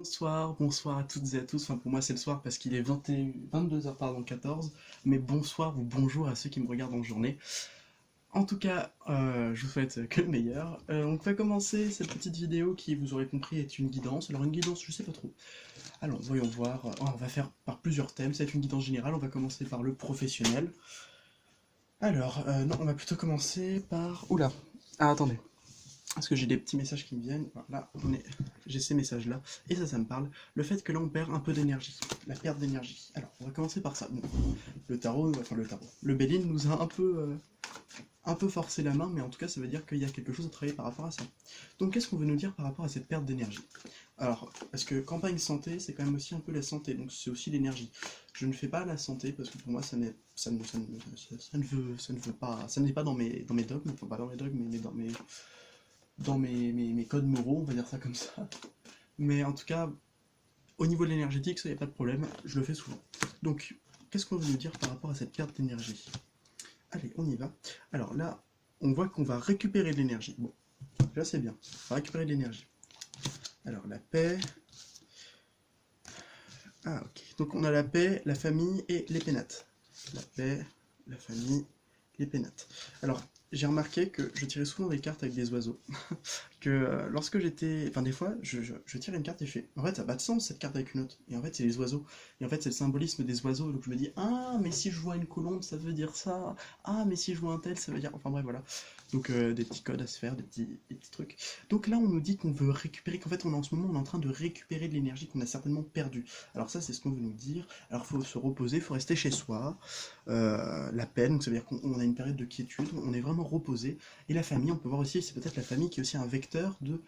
Bonsoir à toutes et à tous. Enfin, pour moi, c'est le soir parce qu'il est 22h, pardon, 14. Mais bonsoir ou bonjour à ceux qui me regardent en journée. En tout cas, je vous souhaite que le meilleur. On va commencer cette petite vidéo qui, vous aurez compris, est une guidance. Alors, une guidance, je sais pas trop. Alors, voyons voir. On va faire par plusieurs thèmes. C'est une guidance générale. On va commencer par le professionnel. Alors, non, on va plutôt commencer par. Oula! Ah, attendez. Parce que j'ai des petits messages qui me viennent. Voilà, j'ai ces messages-là. Et ça me parle. Le fait que là, on perd un peu d'énergie. La perte d'énergie. Alors, on va commencer par ça. Bon, le tarot. Le Béline nous a un peu forcé la main, mais en tout cas, ça veut dire qu'il y a quelque chose à travailler par rapport à ça. Donc, qu'est-ce qu'on veut nous dire par rapport à cette perte d'énergie? Alors, parce que campagne santé, c'est quand même aussi un peu la santé, donc c'est aussi l'énergie. Je ne fais pas la santé parce que pour moi, ça ne veut pas, ça n'est pas dans mes dogmes, enfin pas dans mes dogmes, mais dans mes codes moraux, on va dire ça comme ça. Mais en tout cas, au niveau de l'énergétique, ça y a pas de problème, je le fais souvent. Donc, qu'est-ce qu'on veut nous dire par rapport à cette perte d'énergie? Allez, on y va. Alors là, on voit qu'on va récupérer de l'énergie. Bon, là c'est bien, on va récupérer de l'énergie. Alors la paix. Ah ok, donc on a la paix, la famille et les pénates. La paix, la famille, les pénates. Alors, j'ai remarqué que je tirais souvent des cartes avec des oiseaux. Que lorsque j'étais. Enfin, des fois, je tire une carte et je fais. En fait, ça n'a pas de sens cette carte avec une autre. Et en fait, c'est les oiseaux. Et en fait, c'est le symbolisme des oiseaux. Donc je me dis, ah, mais si je vois une colombe, ça veut dire ça. Ah, mais si je vois un tel, ça veut dire. Enfin, bref, voilà. Donc des petits codes à se faire, des petits trucs. Donc là, on nous dit qu'on veut récupérer. Qu'en fait, en ce moment, on est en train de récupérer de l'énergie qu'on a certainement perdue. Alors, ça, c'est ce qu'on veut nous dire. Alors, il faut se reposer, il faut rester chez soi. La peine, donc ça veut dire qu'on a une période de quiétude, on est vraiment reposé. Et la famille, on peut voir aussi, c'est peut-être la famille qui est aussi un vecteur de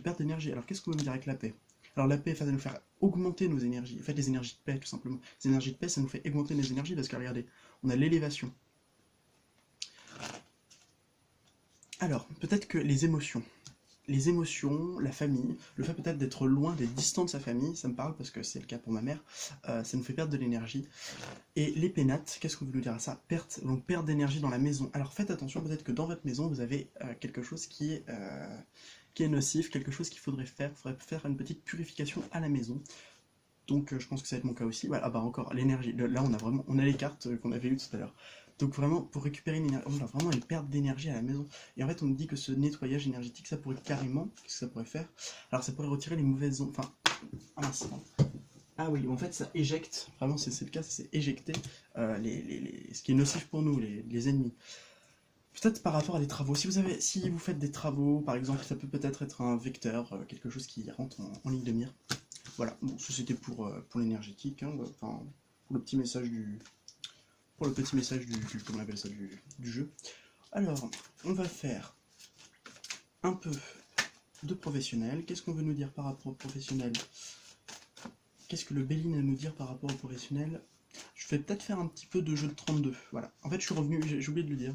perte d'énergie. Alors qu'est-ce qu'on veut dire avec la paix? Alors la paix, ça va nous faire augmenter nos énergies. En fait, les énergies de paix, tout simplement. Les énergies de paix, ça nous fait augmenter nos énergies parce que regardez, on a l'élévation. Alors, peut-être que les émotions, la famille, le fait peut-être d'être loin, d'être distant de sa famille, ça me parle parce que c'est le cas pour ma mère, ça nous fait perdre de l'énergie. Et les pénates, qu'est-ce qu'on veut nous dire à ça? Donc perte d'énergie dans la maison. Alors faites attention, peut-être que dans votre maison, vous avez quelque chose qui est nocif, quelque chose qu'il faudrait faire une petite purification à la maison. Donc je pense que ça va être mon cas aussi. Voilà, ah bah encore, l'énergie. Là, on a les cartes qu'on avait eues tout à l'heure. Donc vraiment, pour récupérer une énergie, on a vraiment une perte d'énergie à la maison. Et en fait, on nous dit que ce nettoyage énergétique, ça pourrait carrément, qu'est-ce que ça pourrait faire? Alors ça pourrait retirer les mauvaises ondes, enfin, un instant. Ah oui, en fait, ça éjecte, vraiment, c'est le cas, c'est éjecter ce qui est nocif pour nous, les ennemis. Peut-être par rapport à des travaux. Si vous faites des travaux, par exemple, ça peut peut-être être un vecteur, quelque chose qui rentre en ligne de mire. Voilà, bon, ça c'était pour l'énergétique, hein, enfin, pour le petit message pour le petit message comment on appelle ça, du jeu. Alors, on va faire un peu de professionnel. Qu'est-ce qu'on veut nous dire par rapport au professionnel? Qu'est-ce que le Béline a à nous dire par rapport au professionnel? Je vais peut-être faire un petit peu de jeu de 32. Voilà. En fait, je suis revenu, j'ai oublié de le dire.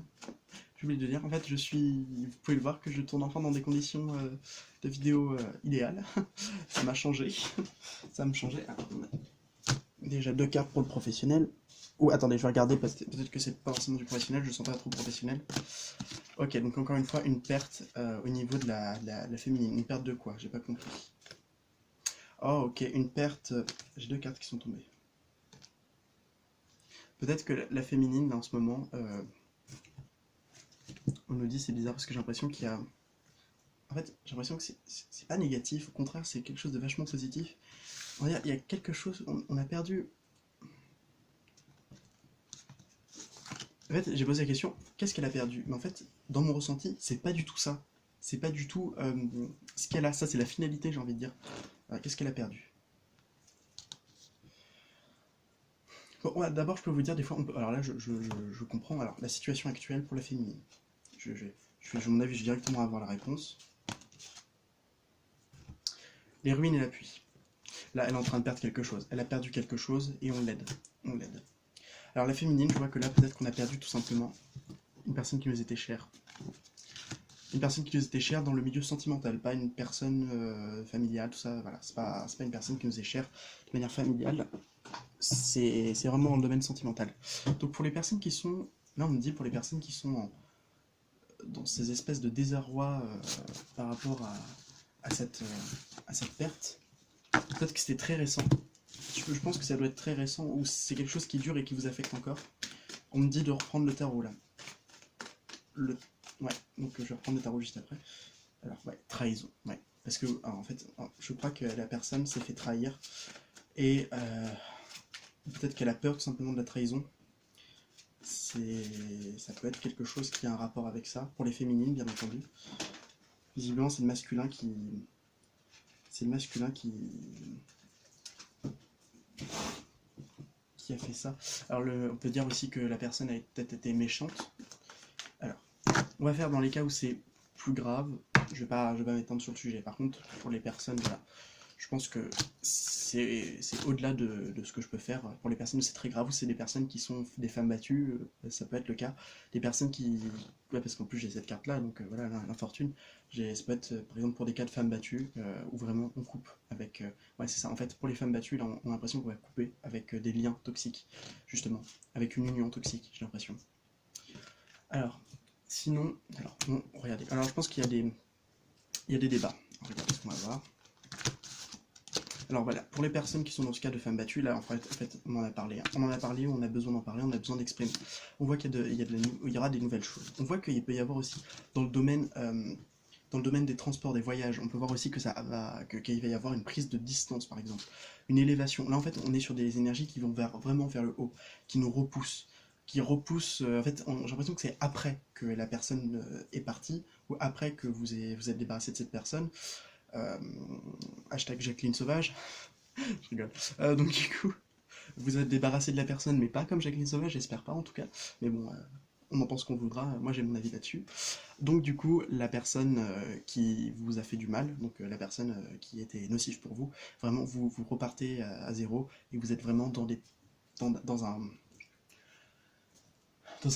J'ai oublié de le dire. En fait, vous pouvez le voir que je tourne enfin dans des conditions de vidéo idéales. Ça m'a changé. Ça me changeait. Déjà deux cartes pour le professionnel. Ou attendez, je vais regarder parce que peut-être que c'est pas forcément du professionnel, je le sens pas trop professionnel. Ok, donc encore une fois, une perte au niveau de la féminine. Une perte de quoi? J'ai pas compris. Oh, ok, une perte. J'ai deux cartes qui sont tombées. Peut-être que la féminine, là, en ce moment, on nous dit c'est bizarre parce que j'ai l'impression qu'il y a. En fait, j'ai l'impression que c'est pas négatif, au contraire, c'est quelque chose de vachement positif. Il y a quelque chose, on a perdu. En fait, j'ai posé la question, qu'est-ce qu'elle a perdu? Mais en fait, dans mon ressenti, c'est pas du tout ça. C'est pas du tout ce qu'elle a, ça c'est la finalité, j'ai envie de dire. Qu'est-ce qu'elle a perdu? Bon, ouais, d'abord, je peux vous dire, des fois, alors là, je comprends. Alors, la situation actuelle pour la féminine. À mon avis, je vais directement avoir la réponse. Les ruines et l'appui. Là, elle est en train de perdre quelque chose. Elle a perdu quelque chose et on l'aide. On l'aide. Alors, la féminine, je vois que là, peut-être qu'on a perdu tout simplement une personne qui nous était chère. Une personne qui nous était chère dans le milieu sentimental, pas une personne familiale, tout ça. Voilà, c'est pas une personne qui nous est chère de manière familiale. C'est vraiment dans le domaine sentimental. Donc, pour les personnes qui sont. Là, on me dit pour les personnes qui sont dans ces espèces de désarroi par rapport à cette perte. Peut-être que c'était très récent. Je pense que ça doit être très récent, ou c'est quelque chose qui dure et qui vous affecte encore. On me dit de reprendre le tarot là. Ouais, donc je vais reprendre le tarot juste après. Alors, ouais, trahison, ouais. Parce que, en fait, je crois que la personne s'est fait trahir. Et peut-être qu'elle a peur tout simplement de la trahison. Ça peut être quelque chose qui a un rapport avec ça. Pour les féminines, bien entendu. Visiblement, c'est le masculin qui... C'est le masculin qui a fait ça. Alors, on peut dire aussi que la personne a peut-être été méchante. Alors, on va faire dans les cas où c'est plus grave. Je vais pas m'étendre sur le sujet. Par contre, pour les personnes, voilà, je pense que c'est au-delà de ce que je peux faire. Pour les personnes où c'est très grave, ou c'est des personnes qui sont des femmes battues, ça peut être le cas. Des personnes qui... Ouais, parce qu'en plus j'ai cette carte-là, donc voilà, l'infortune. Ça peut être, par exemple, pour des cas de femmes battues, où vraiment on coupe avec... ouais, c'est ça. En fait, pour les femmes battues, là, on a l'impression qu'on va couper avec des liens toxiques, justement. Avec une union toxique, j'ai l'impression. Alors, sinon... Alors, regardez. Alors, je pense qu'il y a des débats. Regardez ce qu'on va voir. Alors voilà, pour les personnes qui sont dans ce cas de femmes battues, là en fait on en a parlé. On en a parlé, on a besoin d'en parler, on a besoin d'exprimer. On voit qu'il y aura des nouvelles choses. On voit qu'il peut y avoir aussi, dans le domaine des transports, des voyages, on peut voir aussi que qu'il va y avoir une prise de distance par exemple. Une élévation. Là en fait on est sur des énergies qui vont vraiment vers le haut, qui nous repoussent. Qui repoussent, en fait j'ai l'impression que c'est après que la personne est partie, ou après que vous êtes débarrassé de cette personne. Hashtag Jacqueline Sauvage. Je rigole. Donc du coup, vous êtes débarrassé de la personne, mais pas comme Jacqueline Sauvage, j'espère pas en tout cas. Mais bon, on en pense qu'on voudra, moi j'ai mon avis là-dessus. Donc du coup, la personne qui vous a fait du mal, donc la personne qui était nocive pour vous, vraiment vous repartez à zéro et vous êtes vraiment dans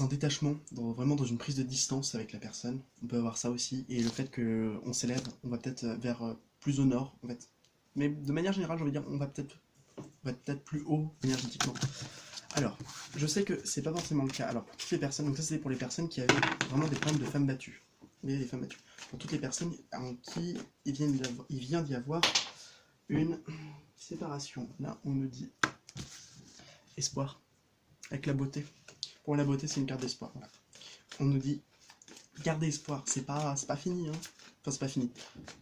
un détachement, vraiment dans une prise de distance avec la personne. On peut avoir ça aussi, et le fait qu'on s'élève, on va peut-être vers plus au nord, en fait. Mais de manière générale, j'ai envie de dire, on va peut-être plus haut énergétiquement. Alors, je sais que c'est pas forcément le cas. Alors, pour toutes les personnes, donc ça c'est pour les personnes qui avaient vraiment des problèmes de femmes battues. Oui, des femmes battues. Pour toutes les personnes en qui il vient d'y avoir une séparation. Là, on nous dit espoir, avec la beauté. Pour la beauté, c'est une carte d'espoir. Voilà. On nous dit gardez espoir. C'est pas fini, hein. Enfin, c'est pas fini.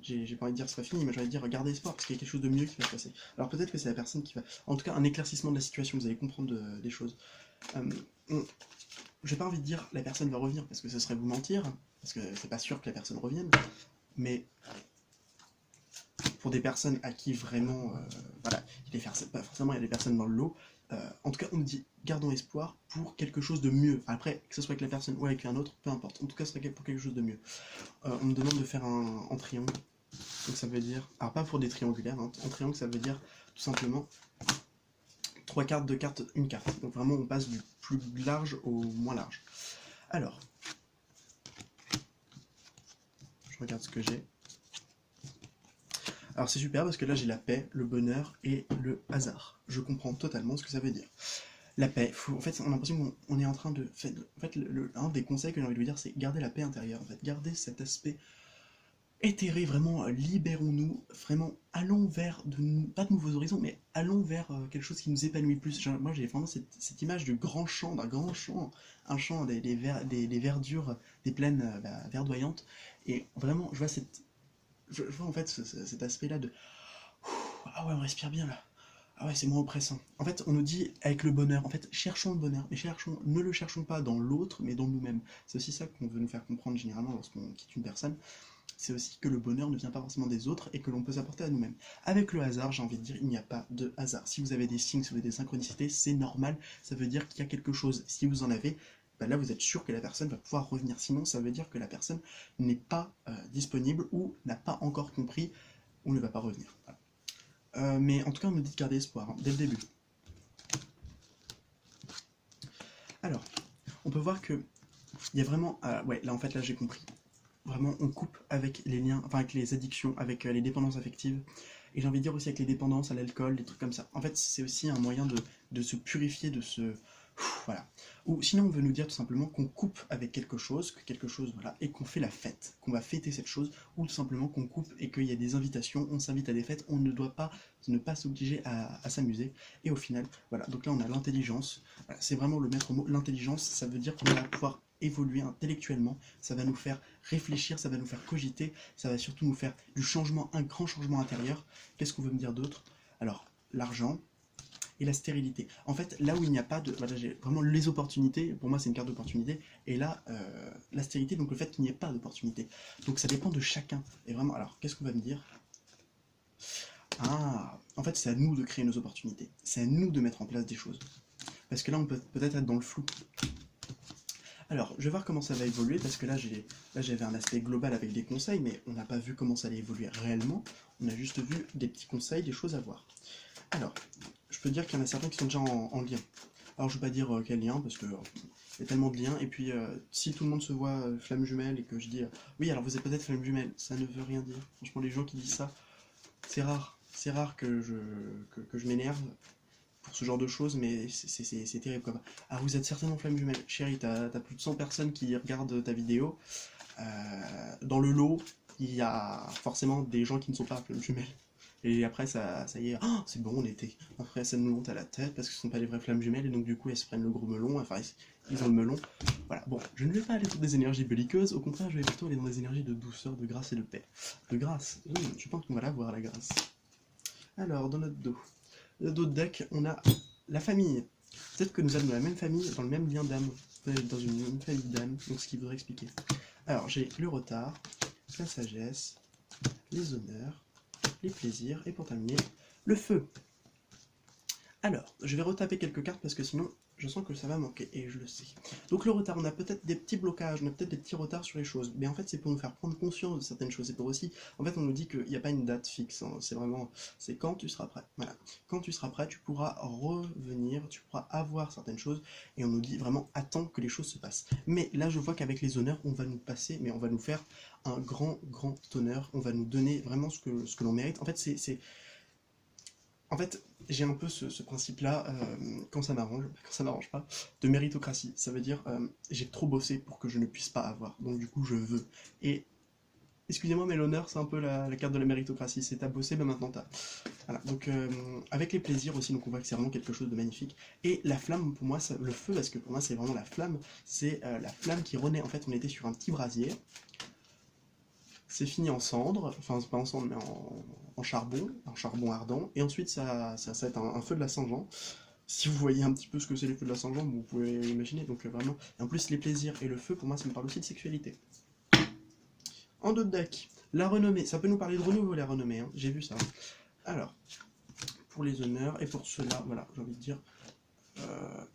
J'ai pas envie de dire c'est pas fini, mais j'ai envie de dire gardez espoir parce qu'il y a quelque chose de mieux qui va se passer. Alors peut-être que c'est la personne qui va. En tout cas, un éclaircissement de la situation. Vous allez comprendre des choses. J'ai pas envie de dire la personne va revenir parce que ce serait vous mentir, parce que c'est pas sûr que la personne revienne. Mais pour des personnes à qui vraiment, voilà, pas forcément il y a des personnes dans le lot. En tout cas, on me dit gardons espoir pour quelque chose de mieux. Après, que ce soit avec la personne ou avec un autre, peu importe. En tout cas, ce serait pour quelque chose de mieux. On me demande de faire en triangle. Donc ça veut dire, alors pas pour des triangulaires, hein. En triangle ça veut dire tout simplement 3 cartes, 2 cartes, une carte. Donc vraiment on passe du plus large au moins large. Alors, je regarde ce que j'ai. Alors c'est super parce que là j'ai la paix, le bonheur et le hasard. Je comprends totalement ce que ça veut dire. La paix, en fait on a l'impression qu'on est en train de... En fait, un des conseils que j'ai envie de vous dire c'est garder la paix intérieure. En fait, garder cet aspect éthéré, vraiment libérons-nous, vraiment allons vers, pas de nouveaux horizons, mais allons vers quelque chose qui nous épanouit plus. Moi j'ai vraiment cette image de grand champ, d'un grand champ, un champ, des verdures, des plaines verdoyantes, et vraiment je vois je vois en fait cet aspect-là de ah ouais, on respire bien là. Ah ouais, c'est moins oppressant. En fait, on nous dit avec le bonheur, en fait, cherchons le bonheur, mais ne le cherchons pas dans l'autre, mais dans nous-mêmes. C'est aussi ça qu'on veut nous faire comprendre généralement lorsqu'on quitte une personne. C'est aussi que le bonheur ne vient pas forcément des autres et que l'on peut s'apporter à nous-mêmes. Avec le hasard, j'ai envie de dire, il n'y a pas de hasard. Si vous avez des signes, si vous avez des synchronicités, c'est normal. Ça veut dire qu'il y a quelque chose. Si vous en avez, ben là vous êtes sûr que la personne va pouvoir revenir. Sinon, ça veut dire que la personne n'est pas disponible ou n'a pas encore compris ou ne va pas revenir. Voilà. Mais en tout cas, on nous dit de garder espoir, hein, dès le début. Alors, on peut voir que il y a vraiment... ouais, là en fait, là j'ai compris. Vraiment, on coupe avec les liens, enfin avec les addictions, avec les dépendances affectives. Et j'ai envie de dire aussi avec les dépendances à l'alcool, des trucs comme ça. En fait, c'est aussi un moyen de se purifier, de se Voilà. Ou sinon, on veut nous dire tout simplement qu'on coupe avec quelque chose, que quelque chose, voilà, et qu'on fait la fête, qu'on va fêter cette chose, ou tout simplement qu'on coupe et qu'il y a des invitations, on s'invite à des fêtes, on ne doit pas ne pas s'obliger à s'amuser. Et au final, voilà, donc là on a l'intelligence, voilà, c'est vraiment le maître mot, l'intelligence, ça veut dire qu'on va pouvoir évoluer intellectuellement, ça va nous faire réfléchir, ça va nous faire cogiter, ça va surtout nous faire du changement, un grand changement intérieur. Qu'est-ce qu'on veut me dire d'autre? Alors, l'argent, et la stérilité. En fait, là où il n'y a pas de... Voilà, j'ai vraiment les opportunités, pour moi c'est une carte d'opportunité, et là, la stérilité, donc le fait qu'il n'y ait pas d'opportunité. Donc ça dépend de chacun. Et vraiment, alors, qu'est-ce qu'on va me dire? Ah, en fait, c'est à nous de créer nos opportunités. C'est à nous de mettre en place des choses. Parce que là, on peut peut-être être dans le flou. Alors, je vais voir comment ça va évoluer, parce que là, j'avais un aspect global avec des conseils, mais on n'a pas vu comment ça allait évoluer réellement. On a juste vu des petits conseils, des choses à voir. Alors, je peux dire qu'il y en a certains qui sont déjà en lien. Alors, je ne vais pas dire quel lien, parce que y a tellement de liens. Et puis, si tout le monde se voit flamme jumelle et que je dis oui, alors vous êtes peut-être flamme jumelle, ça ne veut rien dire. Franchement, les gens qui disent ça, c'est rare. C'est rare que je m'énerve pour ce genre de choses, mais c'est terrible comme. Ah, vous êtes certainement flamme jumelle. Chérie, t'as plus de 100 personnes qui regardent ta vidéo. Dans le lot, il y a forcément des gens qui ne sont pas flamme jumelle. Et après, ça y est, oh, c'est bon, on était. Après, ça nous monte à la tête parce que ce ne sont pas des vraies flammes jumelles et donc du coup, elles se prennent le gros melon. Enfin, ils ont le melon. Voilà, bon, je ne vais pas aller dans des énergies belliqueuses, au contraire, je vais plutôt aller dans des énergies de douceur, de grâce et de paix. De grâce, je pense qu'on va la voir, la grâce. Alors, dans notre dos. Le dos de deck, on a la famille. Peut-être que nous sommes dans la même famille, dans le même lien d'âme, dans une même famille d'âme, donc ce qui voudrait expliquer. Alors, j'ai le retard, la sagesse, les honneurs, les plaisirs, et pour terminer, le feu. Alors, je vais retaper quelques cartes parce que sinon, je sens que ça va manquer, et je le sais. Donc le retard, on a peut-être des petits blocages, on a peut-être des petits retards sur les choses, mais en fait c'est pour nous faire prendre conscience de certaines choses, c'est pour aussi, en fait on nous dit qu'il n'y a pas une date fixe, hein. C'est vraiment, c'est quand tu seras prêt, voilà. Quand tu seras prêt, tu pourras revenir, tu pourras avoir certaines choses, et on nous dit vraiment, attends que les choses se passent. Mais là je vois qu'avec les honneurs, on va nous passer, mais on va nous faire un grand honneur, on va nous donner vraiment ce que l'on mérite. En fait, en fait, j'ai un peu ce principe-là, quand ça m'arrange pas, de méritocratie. Ça veut dire, j'ai trop bossé pour que je ne puisse pas avoir, donc du coup je veux. Et, excusez-moi, mais l'honneur, c'est un peu la carte de la méritocratie, c'est t'as bossé, ben maintenant t'as. Voilà, donc avec les plaisirs aussi, donc on voit que c'est vraiment quelque chose de magnifique. Et la flamme, pour moi, le feu, parce que pour moi c'est vraiment la flamme, c'est la flamme qui renaît. En fait, on était sur un petit brasier, c'est fini en cendres, enfin c'est pas en cendres mais en charbon ardent, et ensuite ça va être un feu de la Saint-Jean. Si vous voyez un petit peu ce que c'est les feux de la Saint-Jean, vous pouvez imaginer, donc vraiment. Et en plus les plaisirs et le feu, pour moi ça me parle aussi de sexualité. En dos de deck, la renommée, ça peut nous parler de renouveau la renommée, hein. J'ai vu ça. Alors, pour les honneurs, et pour cela, voilà, j'ai envie de dire,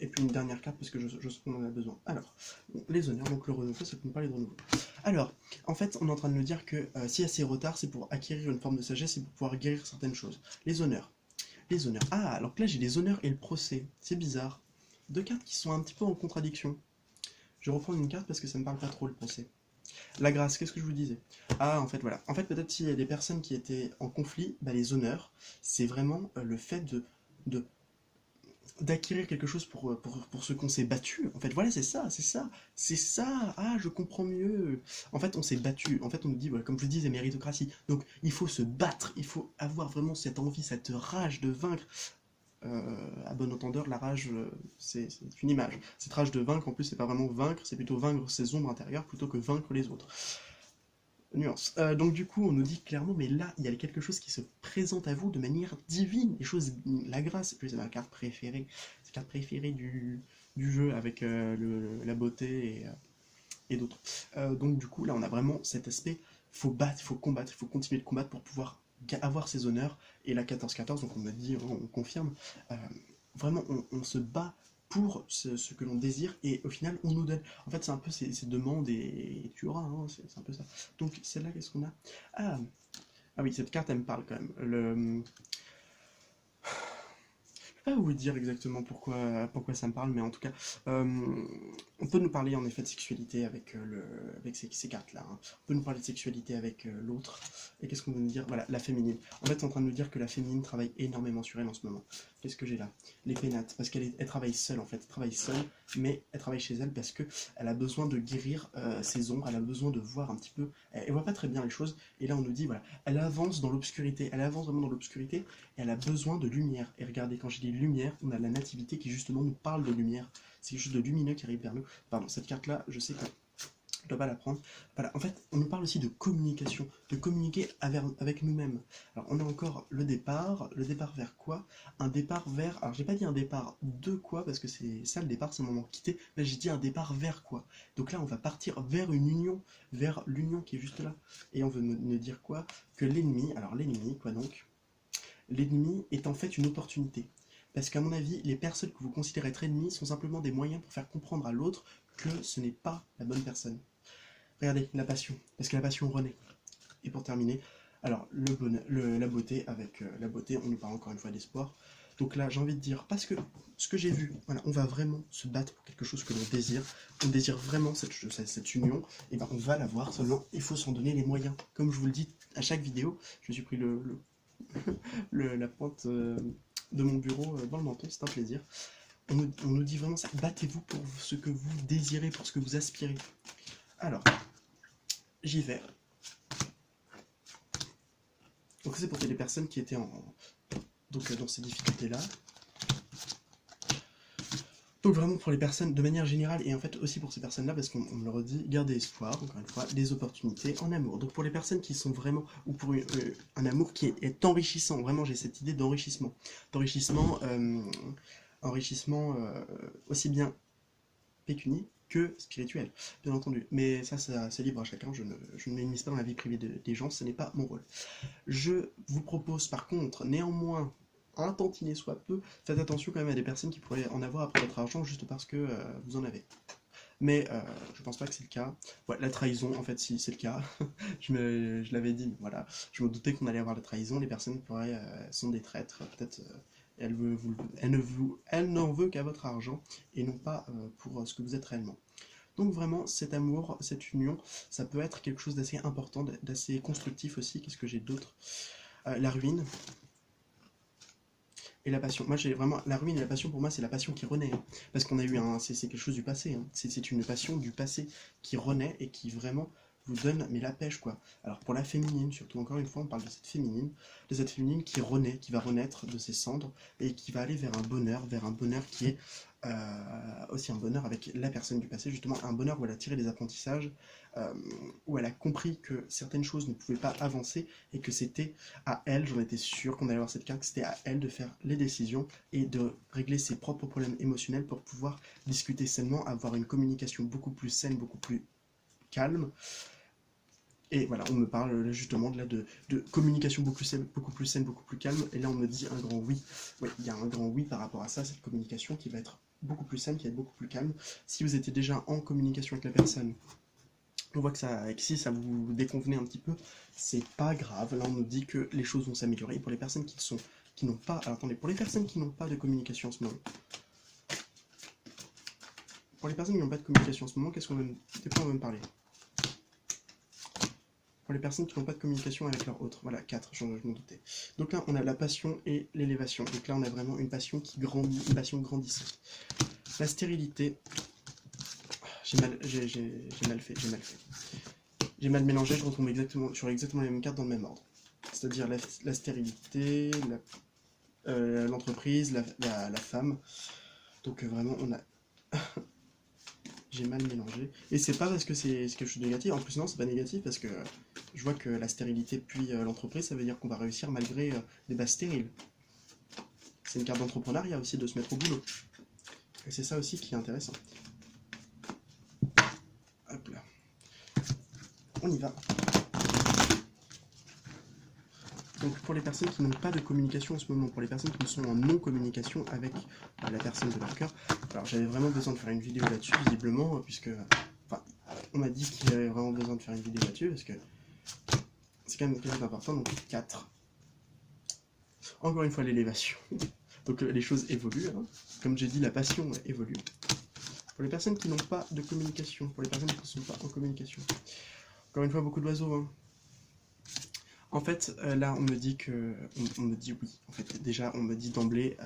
et puis une dernière carte parce que je sais qu'on en a besoin. Alors, les honneurs, donc le renouveau, ça peut nous parler de renouveau. Alors, en fait, on est en train de nous dire que s'il y a ces retards, c'est pour acquérir une forme de sagesse et pour pouvoir guérir certaines choses. Les honneurs. Les honneurs. Ah, alors que là, j'ai les honneurs et le procès. C'est bizarre. Deux cartes qui sont un petit peu en contradiction. Je vais reprendre une carte parce que ça me parle pas trop, le procès. La grâce, qu'est-ce que je vous disais? Ah, en fait, voilà. En fait, peut-être s'il y a des personnes qui étaient en conflit, bah, les honneurs, c'est vraiment le fait de d'acquérir quelque chose pour ce qu'on s'est battu. En fait, voilà, c'est ça, ah, je comprends mieux. En fait, on s'est battu, en fait, on nous dit, voilà, comme je le disais, méritocratie. Donc, il faut se battre, il faut avoir vraiment cette envie, cette rage de vaincre. À bon entendeur, la rage, c'est une image. Cette rage de vaincre, en plus, c'est pas vraiment vaincre, c'est plutôt vaincre ses ombres intérieures plutôt que vaincre les autres. Nuance. Donc du coup, on nous dit clairement, mais là, il y a quelque chose qui se présente à vous de manière divine, les choses, la grâce, et puis c'est ma carte préférée, c'est la carte préférée du jeu avec la beauté et d'autres. Donc du coup, là, on a vraiment cet aspect, faut battre, il faut combattre, il faut continuer de combattre pour pouvoir avoir ses honneurs, et la 14-14, donc on me dit, on confirme, vraiment, on se bat pour ce que l'on désire, et au final, on nous donne. En fait, c'est un peu ces demandes, et tu auras, hein, c'est un peu ça. Donc, celle-là, qu'est-ce qu'on a? Ah, ah oui, cette carte, elle me parle quand même. pas vous dire exactement pourquoi ça me parle, mais en tout cas, on peut nous parler en effet de sexualité avec ces cartes-là, hein. On peut nous parler de sexualité avec l'autre. Et qu'est-ce qu'on veut nous dire? Voilà, la féminine. En fait, c'est en train de nous dire que la féminine travaille énormément sur elle en ce moment. Qu'est-ce que j'ai là? Les pénates, parce elle travaille seule en fait, elle travaille seule, mais elle travaille chez elle parce que elle a besoin de guérir ses ombres, elle a besoin de voir un petit peu, elle voit pas très bien les choses, et là on nous dit, voilà, elle avance dans l'obscurité, elle avance vraiment dans l'obscurité, et elle a besoin de lumière. Et regardez, quand je dis lumière, on a la nativité qui justement nous parle de lumière, c'est quelque chose de lumineux qui arrive vers nous. Pardon, cette carte-là, je sais que je dois pas la prendre. Voilà, en fait, on nous parle aussi de communication, de communiquer avec nous-mêmes. Alors, on a encore le départ vers quoi? Un départ vers, alors j'ai pas dit un départ de quoi, parce que c'est ça le départ, c'est le moment de quitter, mais j'ai dit un départ vers quoi? Donc là, on va partir vers une union, vers l'union qui est juste là. Et on veut nous dire quoi? Que l'ennemi, alors l'ennemi, quoi donc? L'ennemi est en fait une opportunité. Parce qu'à mon avis, les personnes que vous considérez être ennemies sont simplement des moyens pour faire comprendre à l'autre que ce n'est pas la bonne personne. Regardez, la passion, parce que la passion renaît. Et pour terminer, alors la beauté, avec la beauté, on nous parle encore une fois d'espoir. Donc là, j'ai envie de dire, parce que ce que j'ai vu, voilà, on va vraiment se battre pour quelque chose que l'on désire. On désire vraiment cette union, et ben on va l'avoir, seulement il faut s'en donner les moyens. Comme je vous le dis à chaque vidéo, je me suis pris la pointe de mon bureau dans le menton, c'est un plaisir. On nous dit vraiment ça, battez-vous pour ce que vous désirez, pour ce que vous aspirez. Alors, j'y vais. Donc c'est pour les personnes qui étaient dans ces difficultés-là. Donc vraiment pour les personnes de manière générale, et en fait aussi pour ces personnes-là, parce qu'on me le redit, gardez espoir, encore une fois, des opportunités en amour. Donc pour les personnes qui sont vraiment, ou pour un amour qui est enrichissant, vraiment j'ai cette idée d'enrichissement. Enrichissement aussi bien pécunier que spirituel, bien entendu. Mais ça c'est libre à chacun, je ne m'immisce pas dans la vie privée des gens, ce n'est pas mon rôle. Je vous propose par contre, néanmoins, un tantinet soit peu, faites attention quand même à des personnes qui pourraient en avoir après votre argent juste parce que vous en avez. Mais je pense pas que c'est le cas. Ouais, la trahison, en fait, si c'est le cas, je l'avais dit, mais voilà, je me doutais qu'on allait avoir la trahison, les personnes sont des traîtres, peut-être elle n'en veut qu'à votre argent et non pas pour ce que vous êtes réellement. Donc vraiment, cet amour, cette union, ça peut être quelque chose d'assez important, d'assez constructif aussi. Qu'est-ce que j'ai d'autre? La ruine et la passion. Moi, j'ai vraiment la ruine et la passion. Pour moi, c'est la passion qui renaît, hein. Parce qu'on a eu c'est quelque chose du passé, hein. C'est une passion du passé qui renaît et qui vraiment vous donne mais la pêche quoi. Alors pour la féminine, surtout encore une fois, on parle de cette féminine qui renaît, qui va renaître de ses cendres et qui va aller vers un bonheur qui est aussi un bonheur avec la personne du passé, justement un bonheur où elle a tiré des apprentissages, où elle a compris que certaines choses ne pouvaient pas avancer et que c'était à elle, j'en étais sûr qu'on allait avoir cette carte, que c'était à elle de faire les décisions et de régler ses propres problèmes émotionnels pour pouvoir discuter sainement, avoir une communication beaucoup plus saine, beaucoup plus calme. Et voilà, on me parle justement de communication beaucoup plus saine, beaucoup plus calme, et là on me dit un grand oui. Oui, il y a un grand oui par rapport à ça, cette communication qui va être beaucoup plus saine, qui va être beaucoup plus calme. Si vous étiez déjà en communication avec la personne, on voit que si ça vous déconvenait un petit peu, c'est pas grave. Là on nous dit que les choses vont s'améliorer. Et pour les personnes qui n'ont pas, alors attendez, pour les personnes qui n'ont pas de communication en ce moment, pour les personnes qui n'ont pas de communication en ce moment, de quoi on va me parler? Pour les personnes qui n'ont pas de communication avec leur autre. Voilà, 4, je m'en doutais. Donc là, on a la passion et l'élévation. Donc là, on a vraiment une passion qui grandit, une passion grandissante. La stérilité, j'ai mal fait. J'ai mal mélangé, je retombe sur exactement les mêmes cartes dans le même ordre. C'est-à-dire la stérilité, l'entreprise, la femme. Donc vraiment, on a... j'ai mal mélangé. Et c'est pas parce que c'est quelque chose de négatif. En plus, non, c'est pas négatif parce que je vois que la stérilité puis l'entreprise, ça veut dire qu'on va réussir malgré des bases stériles. C'est une carte d'entrepreneuriat aussi de se mettre au boulot. Et c'est ça aussi qui est intéressant. Hop là. On y va. Donc pour les personnes qui n'ont pas de communication en ce moment, pour les personnes qui sont en non-communication avec la personne de leur cœur, alors j'avais vraiment besoin de faire une vidéo là-dessus, visiblement, puisque... Enfin, on m'a dit qu'il y avait vraiment besoin de faire une vidéo là-dessus, parce que c'est quand même quelque chose d'important, donc 4. Encore une fois l'élévation. Donc les choses évoluent, hein. Comme j'ai dit, la passion évolue. Pour les personnes qui n'ont pas de communication, pour les personnes qui ne sont pas en communication. Encore une fois, beaucoup d'oiseaux, hein. En fait, là, on me dit que... On me dit oui. En fait, déjà, on me dit d'emblée,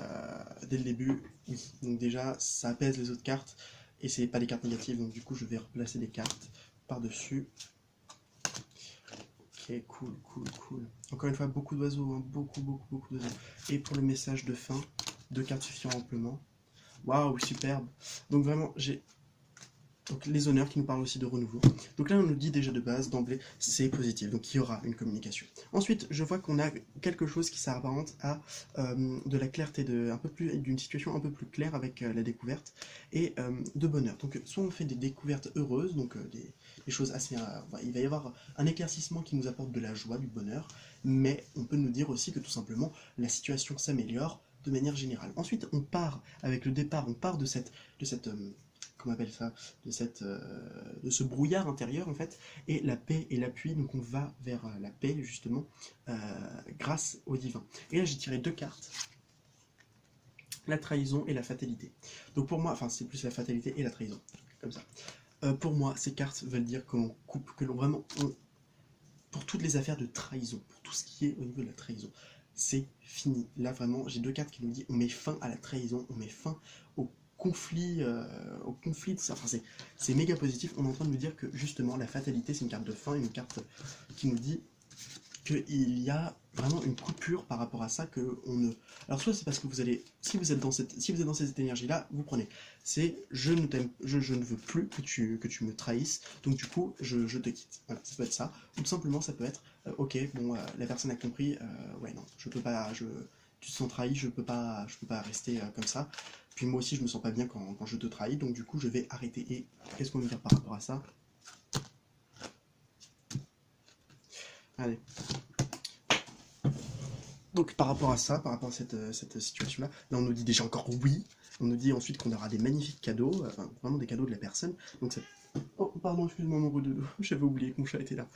dès le début, oui. Donc déjà, ça apaise les autres cartes, et c'est pas des cartes négatives, donc du coup, je vais replacer des cartes par-dessus. Ok, cool, cool, cool. Encore une fois, beaucoup d'oiseaux, hein, beaucoup d'oiseaux. Et pour le message de fin, 2 cartes suffiront amplement. Waouh, superbe. Donc vraiment, j'ai... Donc les honneurs qui nous parlent aussi de renouveau. Donc là, on nous dit déjà de base, d'emblée, c'est positif. Donc il y aura une communication. Ensuite, je vois qu'on a quelque chose qui s'apparente à de la clarté, d'une situation un peu plus claire avec la découverte et de bonheur. Donc soit on fait des découvertes heureuses, donc des choses assez... il va y avoir un éclaircissement qui nous apporte de la joie, du bonheur, mais on peut nous dire aussi que tout simplement, la situation s'améliore de manière générale. Ensuite, on part, avec le départ, on part de cette comment on appelle ça, de ce brouillard intérieur en fait, et la paix et l'appui, donc on va vers la paix justement, grâce au divin. Et là j'ai tiré 2 cartes, la trahison et la fatalité. Donc pour moi, enfin c'est plus la fatalité et la trahison, comme ça. Pour moi, ces cartes veulent dire que l'on coupe, que l'on vraiment, pour toutes les affaires de trahison, pour tout ce qui est au niveau de la trahison, c'est fini. Là vraiment, j'ai 2 cartes qui nous disent on met fin à la trahison, on met fin au conflit, enfin c'est méga positif. On est en train de nous dire que justement la fatalité c'est une carte de fin, une carte qui nous dit qu'il y a vraiment une coupure par rapport à ça, que on ne... Alors soit c'est parce que vous allez, si vous êtes dans cette énergie là, vous prenez, c'est je ne t'aime, je ne veux plus que tu me trahisses, donc du coup je te quitte. Voilà, ça peut être ça, ou tout simplement ça peut être ok, bon, la personne a compris, ouais non, je peux pas, tu te sens trahi, je peux pas rester comme ça. Puis moi aussi je me sens pas bien quand je te trahis, donc du coup je vais arrêter. Et qu'est-ce qu'on veut dire par rapport à ça? Allez. Donc par rapport à ça, par rapport à cette situation-là, là on nous dit déjà encore oui, on nous dit ensuite qu'on aura des magnifiques cadeaux, enfin, vraiment des cadeaux de la personne. Donc ça... Oh pardon, excuse-moi mon redoudou, j'avais oublié que mon chat était là.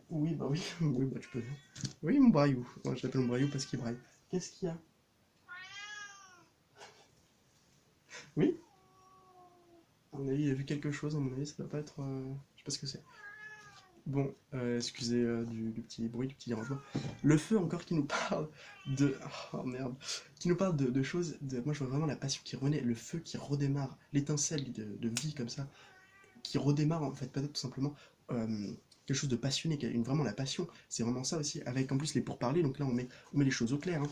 Oui, bah oui, oui, bah tu peux. Oui, mon braillou, moi je l'appelle mon braillou parce qu'il braille. Qu'est-ce qu'il y a? Oui? À mon avis, il a vu quelque chose, à mon avis ça doit pas être... Je sais pas ce que c'est. Bon, excusez du petit bruit, du petit dérangement. Le feu encore qui nous parle de... Oh merde. Qui nous parle de choses... Moi je vois vraiment la passion qui renaît, le feu qui redémarre, l'étincelle de vie comme ça, qui redémarre en fait peut-être tout simplement quelque chose de passionné, vraiment la passion. C'est vraiment ça aussi, avec en plus les pourparlers, donc là on met les choses au clair. Hein.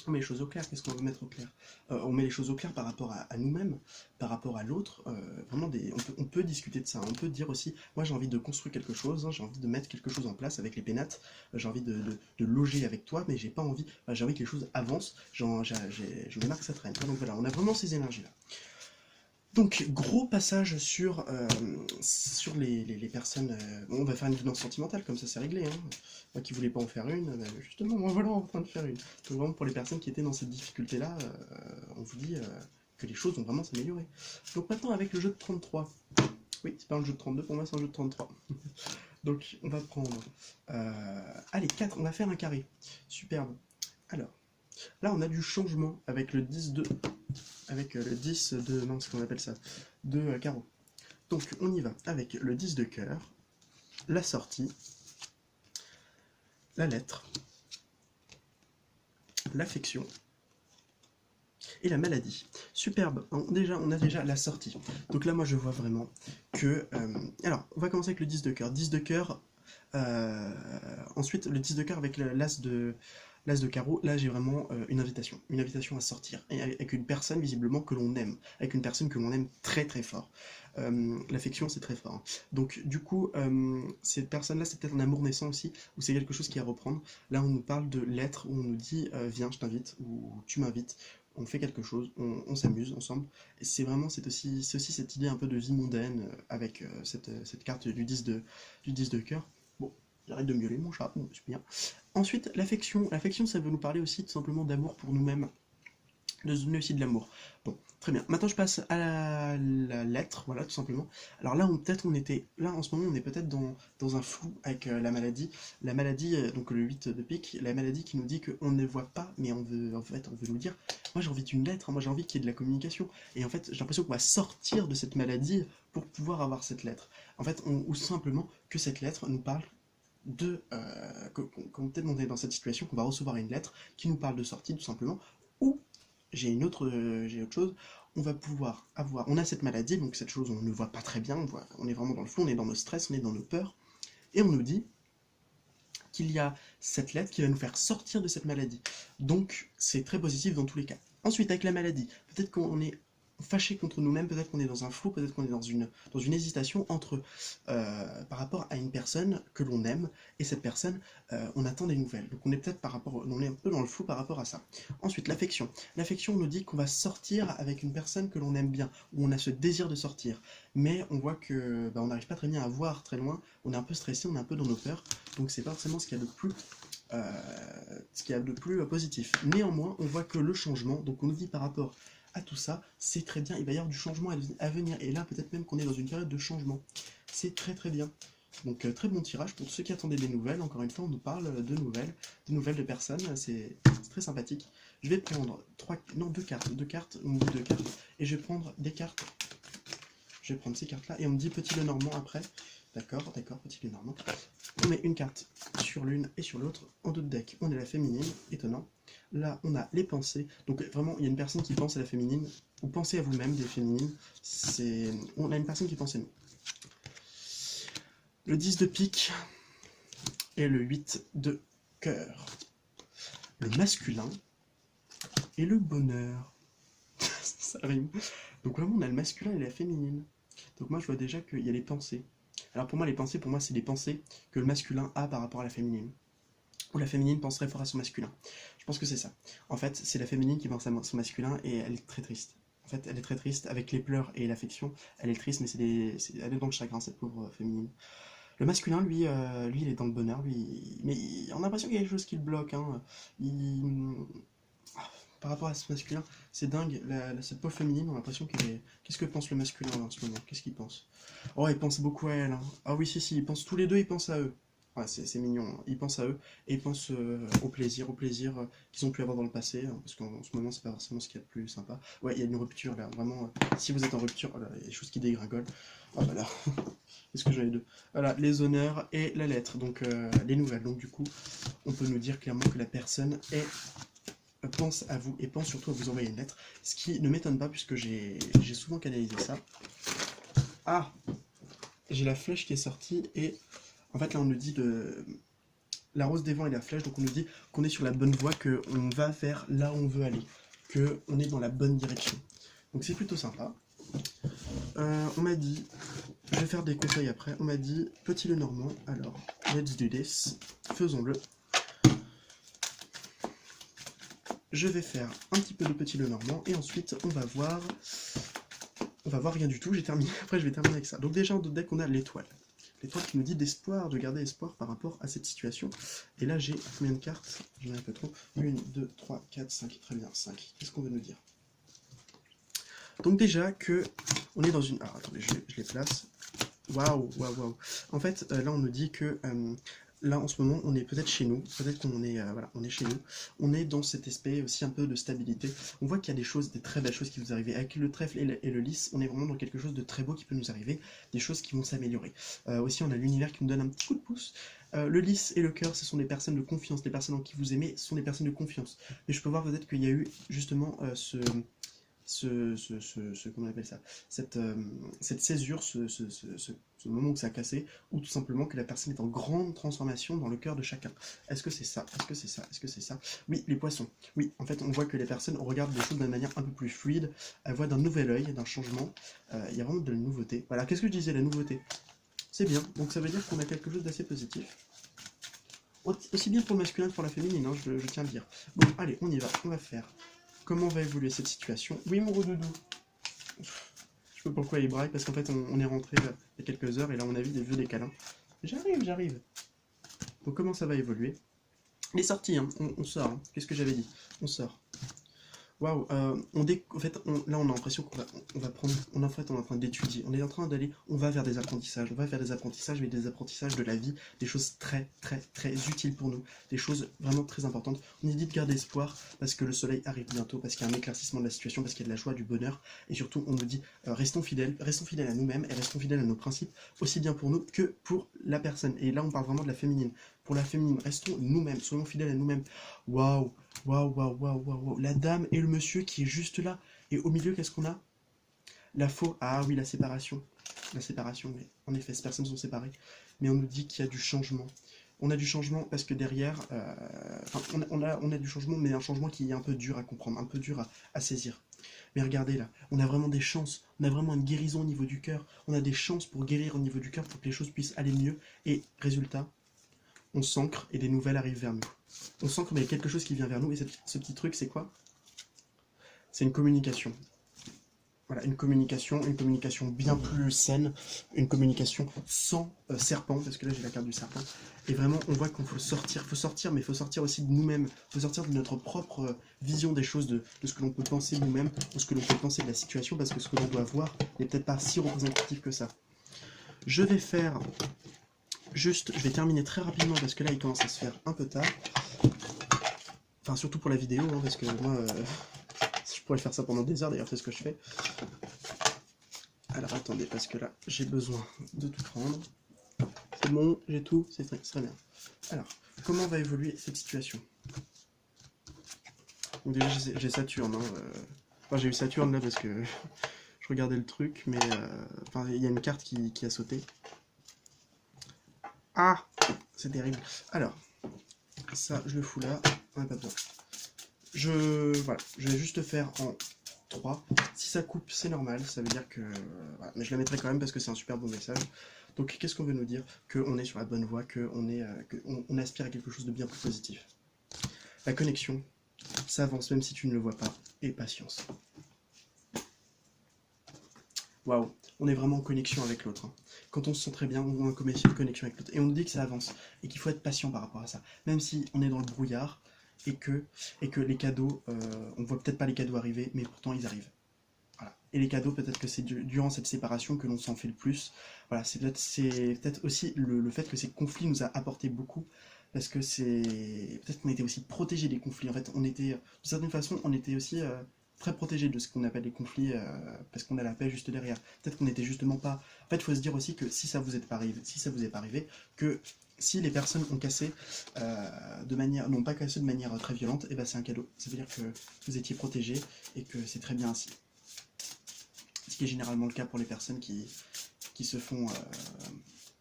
On met les choses au clair, qu'est-ce qu'on veut mettre au clair? On met les choses au clair par rapport à nous-mêmes, par rapport à l'autre, vraiment on peut discuter de ça, on peut dire aussi, moi j'ai envie de construire quelque chose, hein, j'ai envie de mettre quelque chose en place avec les pénates, j'ai envie de loger avec toi, mais j'ai pas envie, j'ai envie que les choses avancent, je me marque que ça traîne. Donc voilà, on a vraiment ces énergies-là. Donc, gros passage sur les personnes... Bon, on va faire une guidance sentimentale, comme ça c'est réglé. Hein. Moi qui voulais pas en faire une, justement, moi voilà en train de faire une. Donc vraiment pour les personnes qui étaient dans cette difficulté-là, on vous dit que les choses vont vraiment s'améliorer. Donc maintenant avec le jeu de 33. Oui, c'est pas un jeu de 32, pour moi c'est un jeu de 33. Donc on va prendre... allez, 4, on va faire un carré. Superbe. Alors, là on a du changement avec le 10-2. Avec le 10 de... non, c'est qu'on appelle ça, de carreau. Donc on y va avec le 10 de cœur, la sortie, la lettre, l'affection et la maladie. Superbe, on a déjà la sortie. Donc là moi je vois vraiment que... alors, on va commencer avec le 10 de cœur. 10 de cœur, ensuite le 10 de cœur avec l'as de carreau, là j'ai vraiment une invitation à sortir, et avec une personne visiblement que l'on aime, avec une personne que l'on aime très très fort. L'affection c'est très fort. Hein. Donc du coup, cette personne-là c'est peut-être un amour naissant aussi, ou c'est quelque chose qui est à reprendre. Là on nous parle de lettres, où on nous dit viens je t'invite, ou tu m'invites, on fait quelque chose, on s'amuse ensemble. Et c'est vraiment, c'est aussi cette idée un peu de vie mondaine, avec cette carte du 10 de cœur. Bon, j'arrête de miauler mon chat, bon, c'est bien. Ensuite, l'affection. L'affection, ça veut nous parler aussi tout simplement d'amour pour nous-mêmes. de se donner aussi de l'amour. Bon, très bien. Maintenant, je passe à la lettre, voilà, tout simplement. Alors là, peut-être on était, là, en ce moment, on est peut-être dans un flou avec la maladie. La maladie, donc le 8 de pique, la maladie qui nous dit qu'on ne voit pas, mais on veut, en fait, on veut nous dire, moi j'ai envie d'une lettre, hein, moi j'ai envie qu'il y ait de la communication. Et en fait, j'ai l'impression qu'on va sortir de cette maladie pour pouvoir avoir cette lettre. En fait, ou simplement que cette lettre nous parle quand peut-être on est dans cette situation, qu'on va recevoir une lettre qui nous parle de sortie, tout simplement, ou j'ai autre chose, on va pouvoir avoir, on a cette maladie, donc cette chose on ne voit pas très bien, on est vraiment dans le flou, on est dans nos stress, on est dans nos peurs, et on nous dit qu'il y a cette lettre qui va nous faire sortir de cette maladie. Donc c'est très positif dans tous les cas. Ensuite, avec la maladie, peut-être qu'on est fâché contre nous-mêmes, peut-être qu'on est dans un flou, peut-être qu'on est dans une hésitation entre par rapport à une personne que l'on aime et cette personne, on attend des nouvelles. Donc on est peut-être on est un peu dans le flou par rapport à ça. Ensuite, l'affection. L'affection nous dit qu'on va sortir avec une personne que l'on aime bien, où on a ce désir de sortir. Mais on voit que on n'arrive pas très bien à voir très loin, on est un peu stressé, on est un peu dans nos peurs, donc c'est pas forcément ce qu'il y a de plus positif. Néanmoins, on voit que le changement, donc on nous dit par rapport à tout ça, c'est très bien, il va y avoir du changement à venir, et là peut-être même qu'on est dans une période de changement. C'est très très bien. Donc très bon tirage pour ceux qui attendaient des nouvelles, encore une fois on nous parle de nouvelles de personnes, c'est très sympathique. Je vais prendre deux cartes, on me dit deux cartes, et je vais prendre des cartes, je vais prendre ces cartes là, et on me dit petit Lenormand après, d'accord, petit Lenormand. On met une carte sur l'une et sur l'autre, en deux decks on est la féminine, étonnant. Là, on a les pensées. Donc vraiment, il y a une personne qui pense à la féminine, ou pensez à vous-même des féminines. On a une personne qui pense à nous. Le 10 de pique et le 8 de cœur. Le masculin et le bonheur. Ça rime. Donc vraiment, on a le masculin et la féminine. Donc moi, je vois déjà qu'il y a les pensées. Alors pour moi, les pensées, c'est des pensées que le masculin a par rapport à la féminine. Ou la féminine penserait fort à son masculin. Je pense que c'est ça. En fait, c'est la féminine qui pense à son masculin et elle est très triste. En fait, elle est très triste avec les pleurs et l'affection. Elle est triste, mais elle est dans le chagrin, cette pauvre féminine. Le masculin, lui, il est dans le bonheur. Mais on a l'impression qu'il y a quelque chose qui le bloque. Hein. Par rapport à ce masculin, c'est dingue. Cette pauvre féminine, on a l'impression qu'elle est... Qu'est-ce que pense le masculin là, en ce moment? Qu'est-ce qu'il pense? Oh, il pense beaucoup à elle. Hein. Ah oui, si, ils pensent tous les deux, ils pensent à eux. Ouais, c'est mignon, hein. Ils pensent à eux et ils pensent au plaisir qu'ils ont pu avoir dans le passé, hein, parce qu'en ce moment c'est pas forcément ce qu'il y a de plus sympa. Ouais, il y a une rupture là, vraiment. Si vous êtes en rupture, oh là, il y a des choses qui dégringolent. Oh là là, qu'est-ce que j'avais deux? Voilà, les honneurs et la lettre, donc les nouvelles. Donc du coup, on peut nous dire clairement que la personne pense à vous et pense surtout à vous envoyer une lettre, ce qui ne m'étonne pas puisque j'ai souvent canalisé ça. Ah, j'ai la flèche qui est sortie et en fait là on nous dit la rose des vents et la flèche, donc on nous dit qu'on est sur la bonne voie, qu'on va vers là où on veut aller, qu'on est dans la bonne direction. Donc c'est plutôt sympa. On m'a dit, je vais faire des conseils après, on m'a dit petit Lenormand, alors let's do this, faisons-le. Je vais faire un petit peu de petit Lenormand et ensuite on va voir rien du tout, j'ai terminé, après je vais terminer avec ça. Donc déjà en deck on a l'étoile. L'étoile qui nous dit d'espoir, de garder espoir par rapport à cette situation. Et là j'ai combien de cartes? J'en ai un peu trop. 1, 2, 3, 4, 5, très bien, 5. Qu'est-ce qu'on veut nous dire? Donc déjà que on est dans une... Alors attendez, je les place. Waouh. En fait, là on nous dit que... là en ce moment on est peut-être chez nous, peut-être qu'on est, voilà, on est chez nous, on est dans cet aspect aussi un peu de stabilité, on voit qu'il y a des très belles choses qui vous arrivent, avec le trèfle et le lys, on est vraiment dans quelque chose de très beau qui peut nous arriver, des choses qui vont s'améliorer. Aussi on a l'univers qui nous donne un petit coup de pouce, le lys et le cœur ce sont des personnes de confiance, des personnes en qui vous aimez, ce sont des personnes de confiance, mais je peux voir peut-être qu'il y a eu justement comment on appelle ça, cette césure, ce moment où ça a cassé, ou tout simplement que la personne est en grande transformation dans le cœur de chacun. Est-ce que c'est ça? Oui, les poissons. Oui, en fait, on voit que les personnes regardent les choses d'une manière un peu plus fluide, elles voient d'un nouvel œil, d'un changement, il y a vraiment de la nouveauté. Voilà, qu'est-ce que je disais, la nouveauté? C'est bien, donc ça veut dire qu'on a quelque chose d'assez positif. Aussi bien pour le masculin que pour la féminine, hein, je tiens à le dire. Bon, allez, on y va, on va faire. Comment va évoluer cette situation? Oui, mon gros doudou. Je sais pas pourquoi il braille, parce qu'en fait, on est rentré il y a quelques heures, et là, on a vu des vœux des câlins. J'arrive. Donc, comment ça va évoluer? Les sorties, hein, on sort. Hein. Qu'est-ce que j'avais dit? On sort. Waouh, en fait, là on a l'impression on va prendre, en fait on est en train d'étudier, on est en train d'aller, on va vers des apprentissages, on va vers des apprentissages, mais des apprentissages de la vie, des choses très très très utiles pour nous, des choses vraiment très importantes. On nous dit de garder espoir parce que le soleil arrive bientôt, parce qu'il y a un éclaircissement de la situation, parce qu'il y a de la joie, du bonheur, et surtout on nous dit restons fidèles à nous-mêmes et restons fidèles à nos principes, aussi bien pour nous que pour la personne. Et là on parle vraiment de la féminine. Pour la féminine, restons nous-mêmes, soyons fidèles à nous-mêmes. Waouh, waouh, waouh, waouh, waouh, waouh. La dame et le monsieur qui est juste là. Et au milieu, qu'est-ce qu'on a? La faux. Ah oui, la séparation. La séparation, mais en effet, ces personnes sont séparées. Mais on nous dit qu'il y a du changement. On a du changement parce que derrière, enfin, on a du changement, mais un changement qui est un peu dur à comprendre, un peu dur à saisir. Mais regardez là, on a vraiment des chances, on a vraiment une guérison au niveau du cœur, on a des chances pour guérir au niveau du cœur, pour que les choses puissent aller mieux. Et résultat, on s'ancre et des nouvelles arrivent vers nous. On sent qu'il y a quelque chose qui vient vers nous, et ce petit truc, c'est quoi? C'est une communication. Voilà, une communication bien plus saine, une communication sans serpent, parce que là j'ai la carte du serpent. Et vraiment, on voit qu'il faut sortir, mais il faut sortir aussi de nous-mêmes, il faut sortir de notre propre vision des choses, de ce que l'on peut penser de nous-mêmes, de ce que l'on peut penser de la situation, parce que ce que l'on doit voir n'est peut-être pas si représentatif que ça. Je vais faire juste, je vais terminer très rapidement, parce que là il commence à se faire un peu tard. Enfin, surtout pour la vidéo, hein, parce que moi, je pourrais faire ça pendant des heures, d'ailleurs, c'est ce que je fais. Alors, attendez, parce que là, j'ai besoin de tout prendre. C'est bon, j'ai tout, c'est très bien. Alors, comment va évoluer cette situation? Donc déjà, j'ai Saturne. Hein, Enfin, j'ai eu Saturne, là, parce que je regardais le truc, mais... Enfin, il y a une carte qui a sauté. Ah! C'est terrible. Alors, ça, je le fous là. On n'a pas besoin. Voilà, je vais juste faire en 3. Si ça coupe, c'est normal, ça veut dire que... voilà. Mais je la mettrai quand même parce que c'est un super bon message. Donc qu'est-ce qu'on veut nous dire? Qu'on est sur la bonne voie, qu'on aspire à quelque chose de bien plus positif. La connexion, ça avance même si tu ne le vois pas. Et patience. Waouh, on est vraiment en connexion avec l'autre. Hein. Quand on se sent très bien, on est en connexion avec l'autre. Et on nous dit que ça avance, et qu'il faut être patient par rapport à ça. Même si on est dans le brouillard, et que les cadeaux, on ne voit peut-être pas les cadeaux arriver, mais pourtant ils arrivent. Voilà. Et les cadeaux, peut-être que c'est durant cette séparation que l'on s'en fait le plus. Voilà, c'est peut-être aussi le fait que ces conflits nous a apporté beaucoup, parce que c'est peut-être qu'on était aussi protégés des conflits. En fait, on était, de certaine façon, on était aussi très protégés de ce qu'on appelle les conflits, parce qu'on a la paix juste derrière. Peut-être qu'on n'était justement pas. En fait, il faut se dire aussi que si ça vous est pas arrivé, que si les personnes ont cassé n'ont pas cassé de manière très violente, et ben c'est un cadeau. Ça veut dire que vous étiez protégés et que c'est très bien ainsi. Ce qui est généralement le cas pour les personnes qui se font,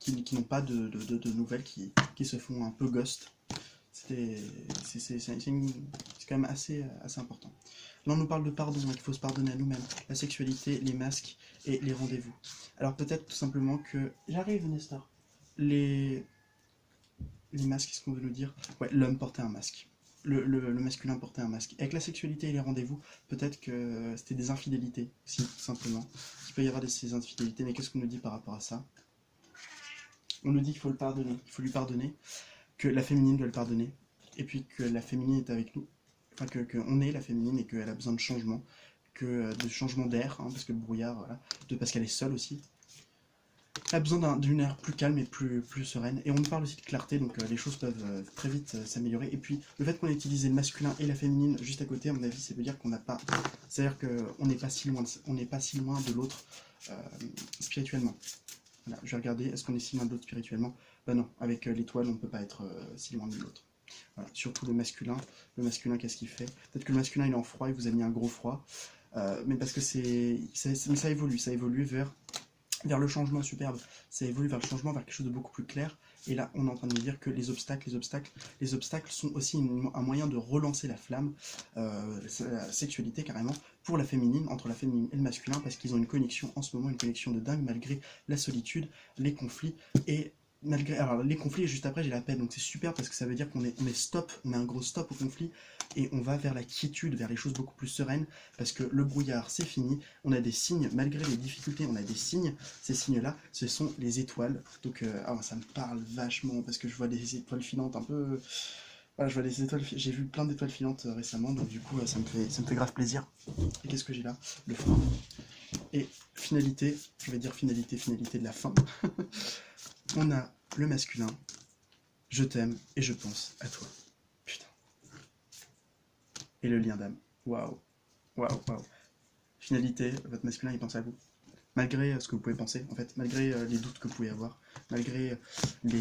qui n'ont pas de nouvelles, qui se font un peu ghost. C'est quand même assez important. Là, on nous parle de pardon, qu'il faut se pardonner à nous-mêmes, la sexualité, les masques et les rendez-vous. Alors peut-être tout simplement que... J'arrive, Nestor. Les masques, qu'est-ce qu'on veut nous dire? Ouais, l'homme portait un masque. Le masculin portait un masque. Avec la sexualité et les rendez-vous, peut-être que c'était des infidélités, aussi, tout simplement. Il peut y avoir ces infidélités, mais qu'est-ce qu'on nous dit par rapport à ça? On nous dit qu'il faut le pardonner, il faut lui pardonner, que la féminine doit le pardonner, et puis que la féminine est avec nous. Enfin, qu'on est la féminine et qu'elle a besoin de changement, de changement d'air, hein, parce que le brouillard, voilà, parce qu'elle est seule aussi. Elle a besoin d'une air plus calme et plus sereine. Et on nous parle aussi de clarté, donc les choses peuvent très vite s'améliorer. Et puis, le fait qu'on ait utilisé le masculin et la féminine juste à côté, à mon avis, ça veut dire qu'on n'a pas... C'est-à-dire qu'on n'est pas si loin de l'autre spirituellement. Voilà, je vais regarder, est-ce qu'on est si loin de l'autre spirituellement? Bah non, avec l'étoile, on ne peut pas être si loin de l'autre. Voilà, surtout le masculin. Le masculin, qu'est-ce qu'il fait? Peut-être que le masculin, il est en froid, il vous a mis un gros froid. Mais parce que ça évolue vers le changement superbe. Ça évolue vers le changement, vers quelque chose de beaucoup plus clair. Et là, on est en train de nous dire que les obstacles sont aussi un moyen de relancer la flamme, la sexualité carrément, pour la féminine, entre la féminine et le masculin, parce qu'ils ont une connexion en ce moment, une connexion de dingue, malgré la solitude, les conflits, et alors les conflits, et juste après j'ai la paix, donc c'est super parce que ça veut dire qu'on est stop, on met un gros stop au conflit, et on va vers la quiétude, vers les choses beaucoup plus sereines, parce que le brouillard c'est fini, on a des signes, malgré les difficultés, on a des signes, ces signes-là, ce sont les étoiles, donc ça me parle vachement, parce que je vois des étoiles filantes un peu Voilà, je vois les étoiles, j'ai vu plein d'étoiles filantes récemment, donc du coup, ça me fait grave plaisir. Et qu'est-ce que j'ai là? Le fort. Et finalité, je vais dire finalité, finalité de la fin. On a le masculin. Je t'aime et je pense à toi. Putain. Et le lien d'âme. Waouh. Waouh, waouh. Finalité, votre masculin, il pense à vous. Malgré ce que vous pouvez penser, en fait, malgré les doutes que vous pouvez avoir, malgré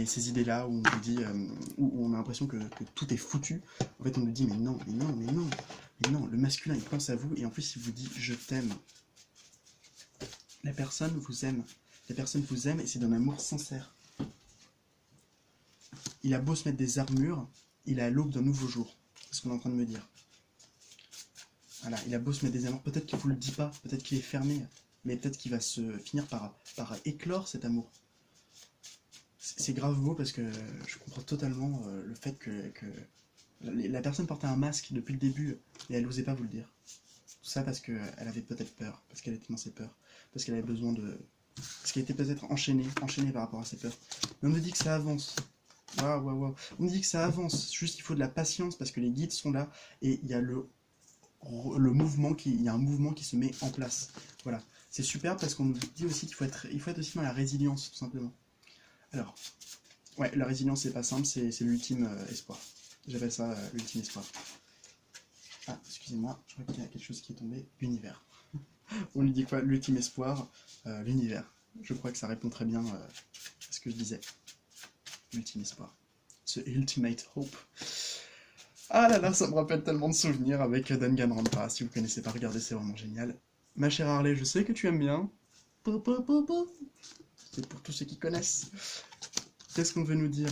ces idées-là où on vous dit, où on a l'impression que tout est foutu, en fait, on nous dit, mais non, mais non, mais non, mais non, le masculin, il pense à vous, et en plus, il vous dit, je t'aime. La personne vous aime. La personne vous aime, et c'est d'un amour sincère. Il a beau se mettre des armures, il est à l'aube d'un nouveau jour. C'est ce qu'on est en train de me dire. Voilà, il a beau se mettre des armures, peut-être qu'il ne vous le dit pas, peut-être qu'il est fermé, mais peut-être qu'il va se finir par éclore cet amour. C'est grave beau parce que je comprends totalement le fait que la personne portait un masque depuis le début et elle n'osait pas vous le dire. Tout ça parce qu'elle avait peut-être peur, parce qu'elle était dans ses peurs, parce qu'elle avait besoin de... Parce qu'elle était peut-être enchaînée par rapport à ses peurs. Mais on nous dit que ça avance. Waouh, waouh, waouh. On nous dit que ça avance, juste il faut de la patience parce que les guides sont là et il y a il y a un mouvement qui se met en place. Voilà, c'est super parce qu'on nous dit aussi qu'il faut être aussi dans la résilience, tout simplement. Alors, ouais, la résilience c'est pas simple, c'est l'ultime espoir. J'appelle ça l'ultime espoir. Ah, excusez-moi, je crois qu'il y a quelque chose qui est tombé. L'univers. On lui dit quoi? L'ultime espoir, l'univers. Je crois que ça répond très bien à ce que je disais. L'ultime espoir. The ultimate hope. Ah là là, ça me rappelle tellement de souvenirs avec Danganronpa. Si vous connaissez pas, regardez, c'est vraiment génial. Ma chère Harley, je sais que tu aimes bien. C'est pour tous ceux qui connaissent. Qu'est-ce qu'on veut nous dire?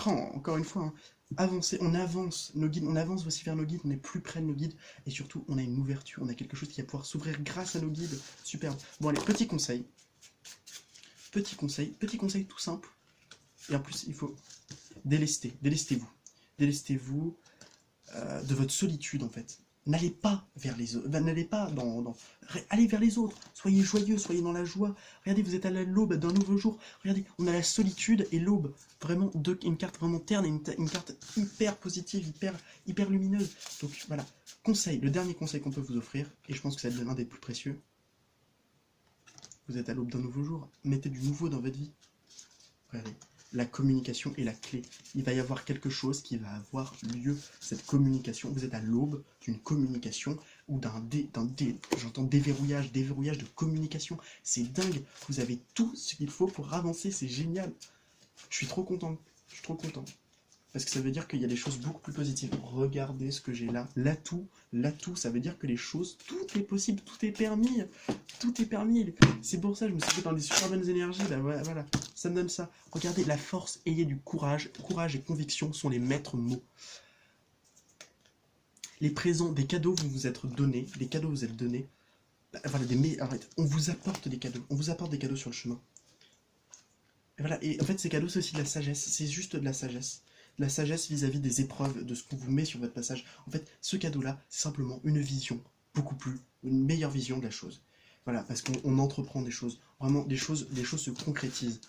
Encore une fois, hein, avancer, on avance, nos guides, on avance aussi vers nos guides, on est plus près de nos guides, et surtout, on a une ouverture, on a quelque chose qui va pouvoir s'ouvrir grâce à nos guides. Superbe. Bon allez, petit conseil tout simple, et en plus, il faut délestez-vous. Délestez-vous de votre solitude, en fait. N'allez pas vers les autres, n'allez pas allez vers les autres, soyez joyeux, soyez dans la joie. Regardez, vous êtes à l'aube d'un nouveau jour. Regardez, on a la solitude et l'aube. Vraiment, une carte vraiment terne et une carte hyper positive, hyper lumineuse. Donc voilà, le dernier conseil qu'on peut vous offrir, et je pense que ça va être l'un des plus précieux. Vous êtes à l'aube d'un nouveau jour, mettez du nouveau dans votre vie. Regardez, la communication est la clé. Il va y avoir quelque chose qui va avoir lieu, cette communication. Vous êtes à l'aube d'une communication ou j'entends déverrouillage de communication. C'est dingue. Vous avez tout ce qu'il faut pour avancer. C'est génial. Je suis trop content. Parce que ça veut dire qu'il y a des choses beaucoup plus positives. Regardez ce que j'ai là. L'atout, ça veut dire que les choses, tout est possible, tout est permis. C'est pour ça que je me suis fait dans des super bonnes énergies. Là, voilà, ça me donne ça. Regardez, la force, ayez du courage. Courage et conviction sont les maîtres mots. Les présents, des cadeaux vous êtes donnés. Voilà, on vous apporte des cadeaux. On vous apporte des cadeaux sur le chemin. Et voilà, et en fait, ces cadeaux, c'est aussi de la sagesse. C'est juste de la sagesse. La sagesse vis-à-vis des épreuves, de ce qu'on vous met sur votre passage. En fait, ce cadeau-là, c'est simplement une vision, une meilleure vision de la chose. Voilà, parce qu'on entreprend des choses. Vraiment, les choses se concrétisent.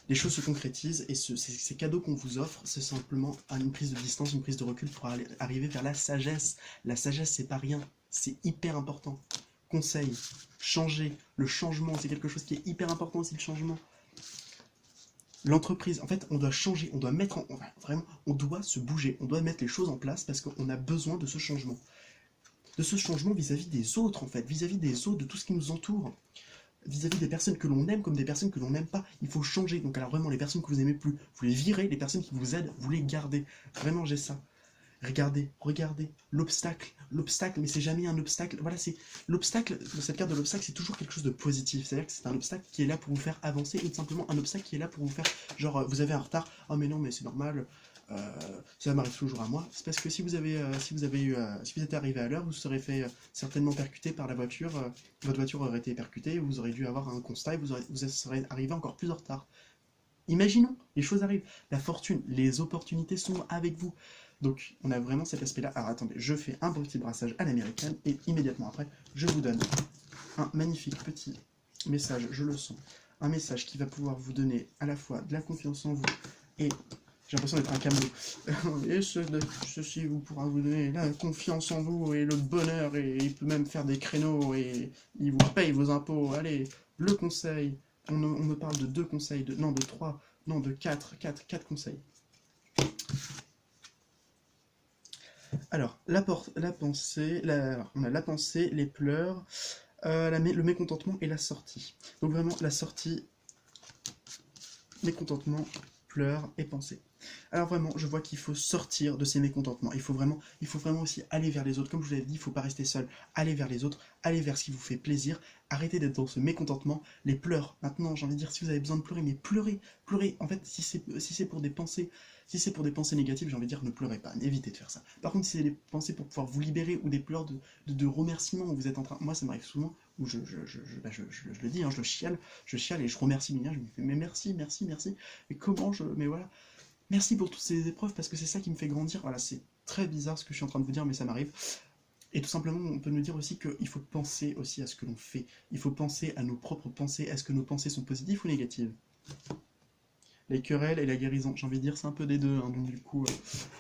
Les choses se concrétisent et ces cadeaux qu'on vous offre, c'est simplement une prise de distance, une prise de recul pour arriver vers la sagesse. La sagesse, c'est pas rien. C'est hyper important. Conseil, changer. Le changement, c'est quelque chose qui est hyper important aussi, le changement. L'entreprise, en fait, on doit changer, on doit se bouger, on doit mettre les choses en place parce qu'on a besoin de ce changement. De ce changement vis-à-vis des autres, en fait, vis-à-vis des autres, de tout ce qui nous entoure. Vis-à-vis des personnes que l'on aime comme des personnes que l'on n'aime pas. Il faut changer. Donc alors vraiment, les personnes que vous aimez plus, vous les virez, les personnes qui vous aident, vous les gardez. Vraiment, j'ai ça. Regardez, l'obstacle, mais c'est jamais un obstacle. Voilà, c'est l'obstacle, cette carte de l'obstacle, c'est toujours quelque chose de positif. C'est-à-dire que c'est un obstacle qui est là pour vous faire avancer, ou tout simplement un obstacle qui est là pour vous faire, genre, vous avez un retard, oh mais non, mais c'est normal, ça m'arrive toujours à moi. C'est parce que si vous êtes arrivé à l'heure, vous serez fait certainement percuter par la voiture, votre voiture aurait été percutée, vous aurez dû avoir un constat et vous serez arrivé encore plus en retard. Imaginons, les choses arrivent, la fortune, les opportunités sont avec vous. Donc, on a vraiment cet aspect-là. Alors, attendez, je fais un petit brassage à l'américaine et immédiatement après, je vous donne un magnifique petit message, je le sens. Un message qui va pouvoir vous donner à la fois de la confiance en vous et J'ai l'impression d'être un camelot. Et ceci vous pourra vous donner la confiance en vous et le bonheur, et il peut même faire des créneaux, et il vous paye vos impôts. Allez, le conseil. On me parle de 2 conseils, non de 3, non de 4 conseils. Alors, la pensée, on a la pensée, les pleurs, le mécontentement et la sortie. Donc vraiment, la sortie, mécontentement, pleurs et pensée. Alors vraiment, je vois qu'il faut sortir de ces mécontentements. Il faut vraiment aussi aller vers les autres. Comme je vous l'avais dit, il ne faut pas rester seul. Aller vers les autres, aller vers ce qui vous fait plaisir. Arrêtez d'être dans ce mécontentement. Les pleurs, maintenant, j'ai envie de dire, si vous avez besoin de pleurer, mais pleurez, pleurez. En fait, si c'est pour des pensées, négatives, j'ai envie de dire, ne pleurez pas. Évitez de faire ça. Par contre, si c'est des pensées pour pouvoir vous libérer, ou des pleurs de remerciement où vous êtes en train... Moi, ça m'arrive souvent, où je le dis, hein, je chiale et je remercie Minia. Je me fais, mais merci, merci, merci. Et comment mais voilà. Merci pour toutes ces épreuves, parce que c'est ça qui me fait grandir. Voilà, c'est très bizarre ce que je suis en train de vous dire, mais ça m'arrive. Et tout simplement, on peut nous dire aussi qu'il faut penser aussi à ce que l'on fait. Il faut penser à nos propres pensées. Est-ce que nos pensées sont positives ou négatives? Les querelles et la guérison, j'ai envie de dire, c'est un peu des deux. Hein, donc du coup,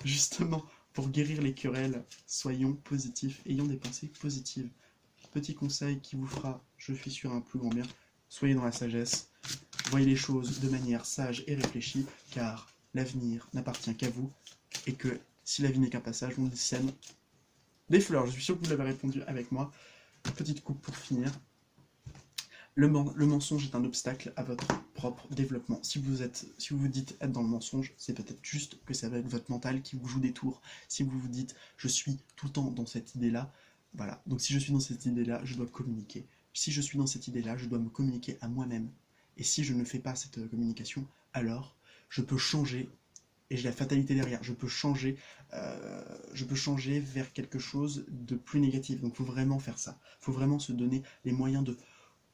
justement, pour guérir les querelles, soyons positifs, ayons des pensées positives. Petit conseil qui vous fera, je suis sûr, un plus grand bien. Soyez dans la sagesse. Voyez les choses de manière sage et réfléchie, car l'avenir n'appartient qu'à vous, et que si la vie n'est qu'un passage, on sème des fleurs. Je suis sûr que vous l'avez répondu avec moi. Petite coupe pour finir. Le mensonge est un obstacle à votre propre développement. Si vous vous dites être dans le mensonge, c'est peut-être juste que c'est avec votre mental qui vous joue des tours. Si vous vous dites je suis tout le temps dans cette idée-là, voilà. Donc si je suis dans cette idée-là, je dois communiquer. Si je suis dans cette idée-là, je dois me communiquer à moi-même. Et si je ne fais pas cette communication, alors je peux changer, et j'ai la fatalité derrière, je peux changer vers quelque chose de plus négatif. Donc il faut vraiment faire ça. Il faut vraiment se donner les moyens de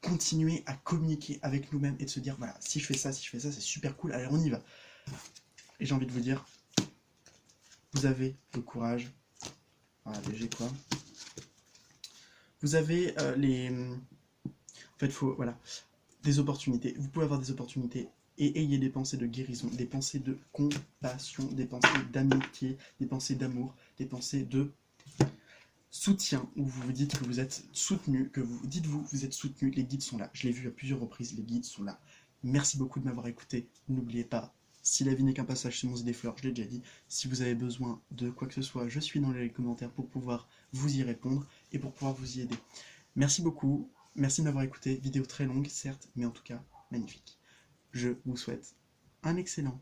continuer à communiquer avec nous-mêmes et de se dire, voilà, si je fais ça, c'est super cool, allez, on y va. Et j'ai envie de vous dire, vous avez le courage, voilà, léger quoi. Vous avez en fait, voilà, des opportunités. Vous pouvez avoir des opportunités, et ayez des pensées de guérison, des pensées de compassion, des pensées d'amitié, des pensées d'amour, des pensées de soutien, où vous vous dites que vous êtes soutenu, vous êtes soutenu, les guides sont là. Je l'ai vu à plusieurs reprises, les guides sont là. Merci beaucoup de m'avoir écouté. N'oubliez pas, si la vie n'est qu'un passage, c'est mon des fleurs, je l'ai déjà dit. Si vous avez besoin de quoi que ce soit, je suis dans les commentaires pour pouvoir vous y répondre et pour pouvoir vous y aider. Merci beaucoup, merci de m'avoir écouté. Vidéo très longue, certes, mais en tout cas, magnifique. Je vous souhaite une excellente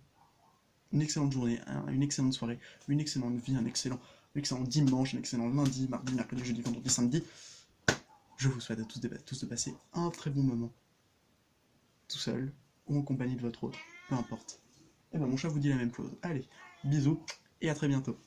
journée, une excellente soirée, une excellente vie, un excellent dimanche, un excellent lundi, mardi, mercredi, jeudi, vendredi, samedi. Je vous souhaite à tous de passer un très bon moment, tout seul ou en compagnie de votre autre, peu importe. Et ben mon chat vous dit la même chose. Allez, bisous et à très bientôt.